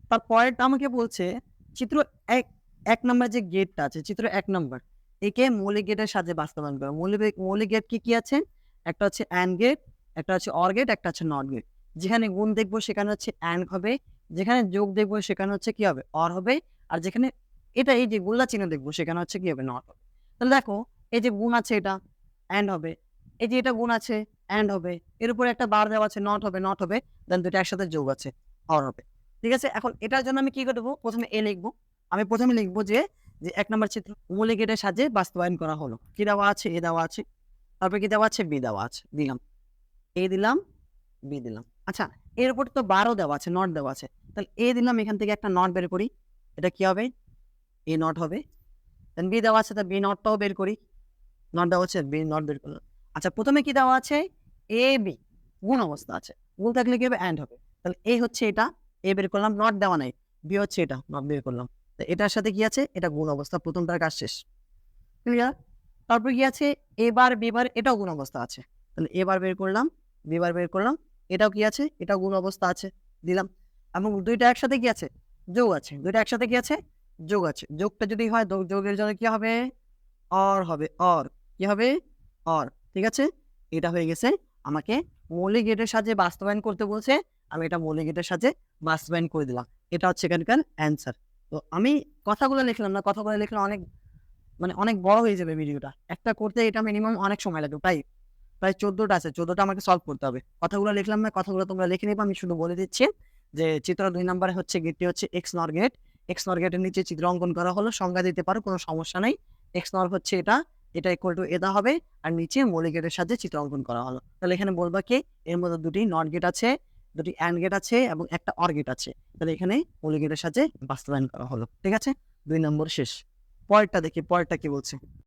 তারপরেরটা আমাকে বলছে চিত্র ১, ১ নাম্বার যে গেটটা আছে, চিত্র ১ নাম্বার, একে মৌলিক গেটের সাহায্যে বাস্তবায়ন করো। মৌলিক গেট কি আছে? একটা হচ্ছে AND গেট, একটা হচ্ছে OR গেট, একটা হচ্ছে NOT গেট। যেখানে গুণ দেখব সেখানে হচ্ছে AND হবে, যেখানে যোগ দেখব সেখানে হচ্ছে কি হবে? OR হবে। আর যেখানে এই যে গোল্লা চিহ্ন দেখব সেখানে হচ্ছে কি হবে? NOT হবে। তাহলে দেখো এই যে গুণ আছে এটা AND হবে। এই যে এটা গুণ আছে AND হবে। এর উপরে একটা বার দেওয়া আছে NOT হবে, NOT হবে। দেন ২ টা একসাথে যোগ আছে, OR হবে। ঠিক আছে? এখন এটার জন্য আমি কি করে দেব? ১ম এ লিখব। আমি ১ম এ লিখব যে ১ নাম্বার চিত্র মৌলিক গেটের সাহায্যে বাস্তবায়ন করা হলো। কি দেওয়া আছে? A দেওয়া আছে। তারপরে কি দেওয়া আছে? B দেওয়া আছে। দিলাম। A দিলাম, B দিলাম। আচ্ছা, এর উপর তো বারও দেওয়া আছে, নট দেওয়া আছে। তাহলে A দিলাম, এখান থেকে একটা নট বের করি। এটা কি হবে? A নট হবে। দেন B দেওয়া আছে, তা B নটটাও বের করি। নট দেওয়া আছে, B নট বের করলাম। আচ্ছা, ১ম এ কি দেওয়া আছে? AB গুণ অবস্থা আছে। গুণ থাকলে কি হবে? AND হবে। তাহলে A হচ্ছে এটা, A বের করলাম, নট দেওয়া নাই। B হচ্ছে এটা, নট বের করলাম। তো এটার সাথে কি আছে? এটা গুণ অবস্থা। ১ম টার কাজ শেষ। ক্লিয়ার? তারপর কি আছে? A বার, B বার এটাও গুণ অবস্থা আছে। তাহলে A বার বের করলাম, B বার বের করলাম। এটাও কি আছে? এটাও গুণ অবস্থা আছে। দিলাম। এবং ২ টা একসাথে কি আছে? যোগ আছে। ২ টা একসাথে কি আছে? যোগ আছে। যোগটা যদি হয় যোগের জন্য কি হবে? OR হবে, OR কি হবে? OR ঠিক আছে? এটা হয়ে গেছে। আমাকে মৌলিক গেটের সাহায্যে বাস্তবায়ন করতে বলছে। আমি এটা মৌলিক গেটের সাহায্যে বাস্তবায়ন করে দিলাম। এটা হচ্ছে এখানকার অ্যান্সার। তো আমি কথাগুলো লিখলাম না। কথাগুলো লিখলে অনেক বড় হয়ে যাবে ভিডিওটা। একটা করতে এটা মিনিমাম অনেক সময় লাগবে। প্রায় ১৪ টা আছে। ১৪ টা আমাকে সলভ করতে হবে। কথাগুলো লিখলাম না, কথাগুলো তোমরা লিখে নিবা। আমি শুধু বলে দিচ্ছি যে চিত্র ২ নাম্বারে হচ্ছে গেটটি হচ্ছে XNOR গেট। XNOR গেটের নিচে চিত্র অঙ্কন করা হলো। সংজ্ঞা দিতে পারো, কোনো সমস্যা নাই। XNOR হচ্ছে এটা, এটা ইকুয়াল টু এটা হবে। আর নিচে মৌলিক গেটের সাহায্যে চিত্র অঙ্কন করা হলো। তাহলে এখানে বলবা কি? এর মধ্যে ২ টি NOT গেট আছে, ২ টি AND গেট আছে এবং একটা OR গেট আছে। তাহলে এখানে মৌলিক গেটের সাহায্যে বাস্তবায়ন করা হলো। ঠিক আছে? ২ নম্বর শেষ। পরেরটা দেখি, পরেরটা কি বলছে?